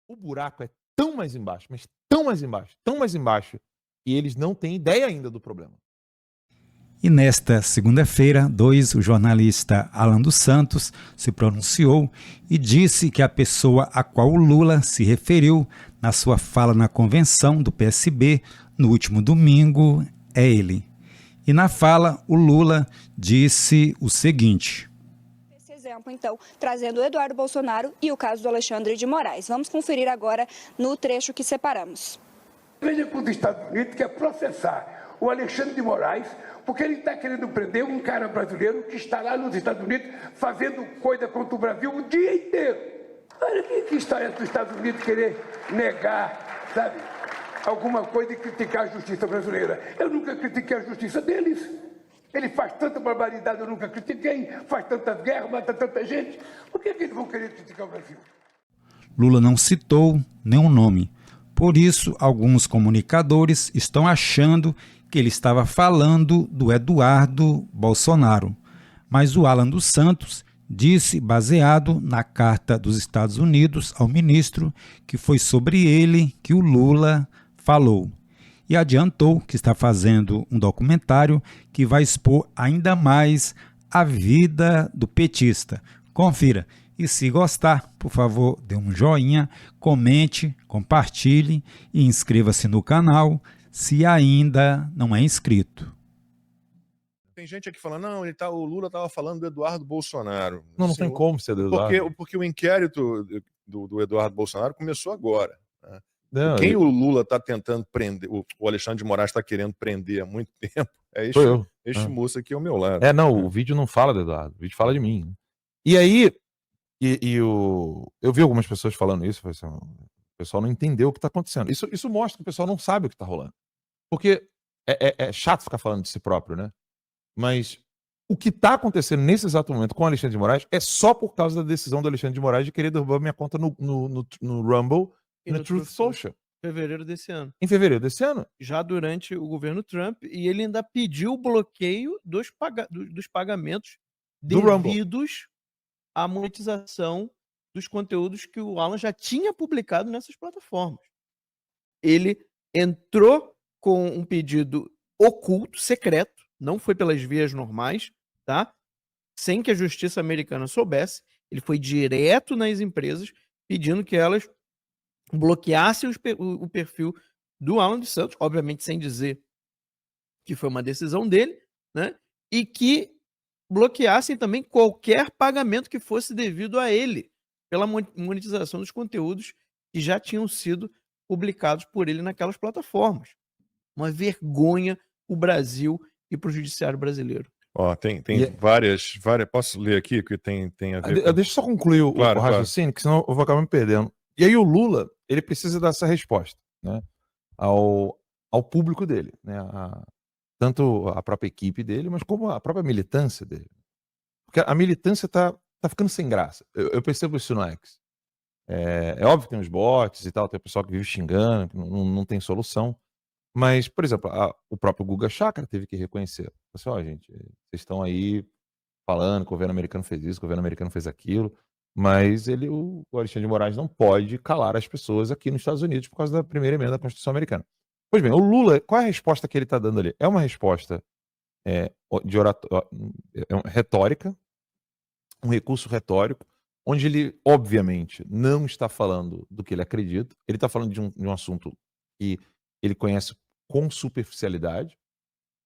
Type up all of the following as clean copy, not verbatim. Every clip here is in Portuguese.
O buraco é tão mais embaixo, mas tão mais embaixo, tão mais embaixo, e eles não têm ideia ainda do problema. E nesta segunda-feira, o jornalista Alan dos Santos se pronunciou e disse que a pessoa a qual o Lula se referiu na sua fala na convenção do PSB no último domingo é ele. E na fala, o Lula disse o seguinte: esse exemplo, então, trazendo o Eduardo Bolsonaro e o caso do Alexandre de Moraes. Vamos conferir agora no trecho que separamos. Veja que os Estados Unidos quer processar o Alexandre de Moraes porque ele está querendo prender um cara brasileiro que está lá nos Estados Unidos fazendo coisa contra o Brasil o dia inteiro. Olha que história dos Estados Unidos querer negar, sabe, alguma coisa e criticar a justiça brasileira. Eu nunca critiquei a justiça deles. Ele faz tanta barbaridade, eu nunca critiquei, faz tantas guerras, mata tanta gente. Por que eles vão querer criticar o Brasil? Lula não citou nenhum nome. Por isso, alguns comunicadores estão achando que ele estava falando do Eduardo Bolsonaro. Mas o Alan dos Santos disse, baseado na carta dos Estados Unidos ao ministro, que foi sobre ele que o Lula falou. E adiantou que está fazendo um documentário que vai expor ainda mais a vida do petista. Confira. E se gostar, por favor, dê um joinha, comente, compartilhe e inscreva-se no canal se ainda não é inscrito. Tem gente aqui falando, não, o Lula estava falando do Eduardo Bolsonaro. Não tem como ser do Eduardo. Porque o inquérito do Eduardo Bolsonaro começou agora. Né? Não, quem o Lula está tentando prender, o Alexandre de Moraes está querendo prender há muito tempo, é este moço aqui ao meu lado. O vídeo não fala do Eduardo, o vídeo fala de mim. E aí, eu vi algumas pessoas falando isso, assim, o pessoal não entendeu o que está acontecendo. Isso mostra que o pessoal não sabe o que está rolando. Porque é chato ficar falando de si próprio, né? Mas o que está acontecendo nesse exato momento com o Alexandre de Moraes é só por causa da decisão do Alexandre de Moraes de querer derrubar minha conta no Rumble e no Truth Social. Fevereiro desse ano. Em fevereiro desse ano. Já durante o governo Trump, e ele ainda pediu o bloqueio dos pagamentos devidos à monetização dos conteúdos que o Alan já tinha publicado nessas plataformas. Ele entrou com um pedido oculto, secreto, não foi pelas vias normais, tá? Sem que a justiça americana soubesse. Ele foi direto nas empresas pedindo que elas bloqueassem o perfil do Alan dos Santos, obviamente sem dizer que foi uma decisão dele, né? E que bloqueassem também qualquer pagamento que fosse devido a ele pela monetização dos conteúdos que já tinham sido publicados por ele naquelas plataformas. Uma vergonha o Brasil e para o judiciário brasileiro. Tem várias. Posso ler aqui que tem a ver com... Deixa eu só concluir o raciocínio, que senão eu vou acabar me perdendo. E aí o Lula, ele precisa dar essa resposta, né, ao público dele, né, tanto a própria equipe dele, mas como a própria militância dele. Porque a militância tá ficando sem graça. Eu percebo isso no X. É óbvio que tem os bots e tal, tem o pessoal que vive xingando, que não tem solução. Mas, por exemplo, o próprio Guga Chakra teve que reconhecer. Assim, gente, vocês estão aí falando que o governo americano fez isso, que o governo americano fez aquilo, mas o Alexandre de Moraes não pode calar as pessoas aqui nos Estados Unidos por causa da primeira emenda da Constituição americana. Pois bem, o Lula, qual é a resposta que ele está dando ali? É uma resposta retórica, um recurso retórico, onde ele, obviamente, não está falando do que ele acredita, ele está falando de um assunto que ele conhece com superficialidade,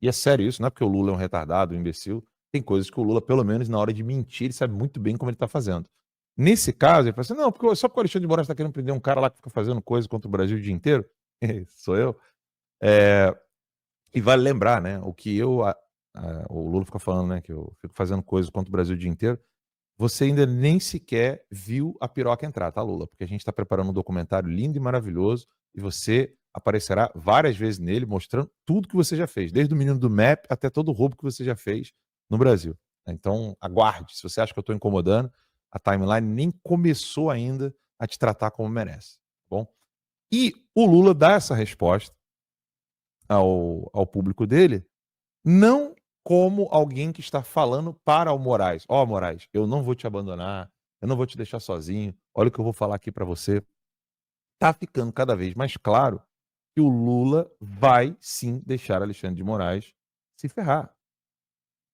e é sério isso, não é porque o Lula é um retardado, um imbecil, tem coisas que o Lula, pelo menos na hora de mentir, ele sabe muito bem como ele está fazendo. Nesse caso, ele fala assim, não, só porque o Alexandre de Moraes está querendo prender um cara lá que fica fazendo coisa contra o Brasil o dia inteiro, sou eu, e vale lembrar, né, o que o Lula fica falando, né, que eu fico fazendo coisa contra o Brasil o dia inteiro, você ainda nem sequer viu a piroca entrar, tá, Lula? Porque a gente está preparando um documentário lindo e maravilhoso, e você aparecerá várias vezes nele, mostrando tudo que você já fez, desde o menino do MAP até todo o roubo que você já fez no Brasil. Então, aguarde. Se você acha que eu estou incomodando, a timeline nem começou ainda a te tratar como merece. Tá bom? E o Lula dá essa resposta ao público dele, não como alguém que está falando para o Moraes. Moraes, eu não vou te abandonar, eu não vou te deixar sozinho, olha o que eu vou falar aqui para você. tá ficando cada vez mais claro que o Lula vai sim deixar Alexandre de Moraes se ferrar.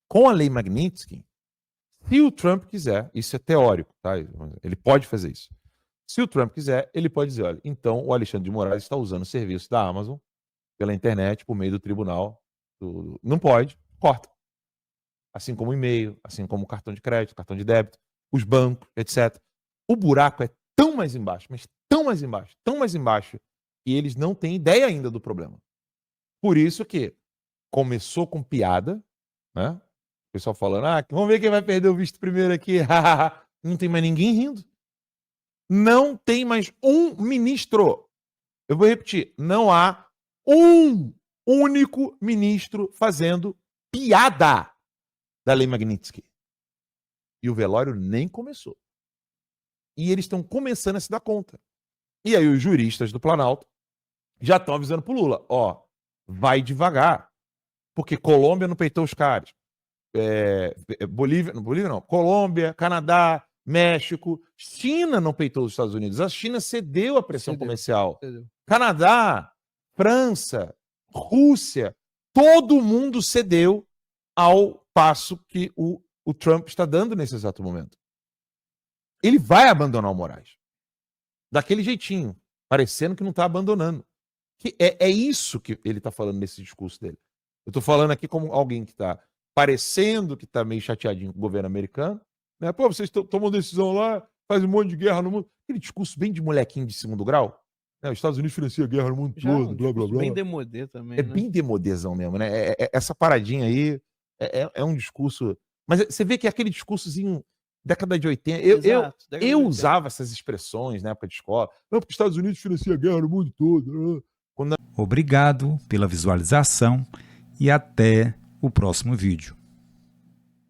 Com a lei Magnitsky, se o Trump quiser, isso é teórico, tá? Ele pode fazer isso. Se o Trump quiser, ele pode dizer, olha, então o Alexandre de Moraes está usando o serviço da Amazon pela internet, por meio do tribunal. Não pode, corta. Assim como e-mail, assim como cartão de crédito, cartão de débito, os bancos, etc. O buraco é tão mais embaixo, mas tão mais embaixo, tão mais embaixo, que eles não têm ideia ainda do problema. Por isso que começou com piada, né? O pessoal falando, vamos ver quem vai perder o visto primeiro aqui. Não tem mais ninguém rindo. Não tem mais um ministro. Eu vou repetir, não há um único ministro fazendo piada da lei Magnitsky. E o velório nem começou. E eles estão começando a se dar conta. E aí os juristas do Planalto já estão avisando pro Lula, vai devagar, porque Colômbia não peitou os caras. Bolívia não, Colômbia, Canadá, México, China não peitou os Estados Unidos. A China cedeu a pressão comercial. Canadá, França, Rússia, todo mundo cedeu ao passo que o Trump está dando nesse exato momento. Ele vai abandonar o Moraes. Daquele jeitinho, parecendo que não está abandonando. Que é isso que ele está falando nesse discurso dele. Eu estou falando aqui como alguém que está parecendo que está meio chateadinho com o governo americano. Né? Pô, vocês tomam decisão lá, faz um monte de guerra no mundo. Aquele discurso bem de molequinho de segundo grau. Né? Os Estados Unidos financiam a guerra no mundo todo, blá, blá, blá. Bem demodê também, né? Bem demodêzão mesmo, né? Essa paradinha aí é um discurso... Mas você vê que é aquele discursozinho década de 80. Eu usava essas expressões na época de escola. Não, porque os Estados Unidos financiam a guerra no mundo todo. Obrigado pela visualização e até o próximo vídeo.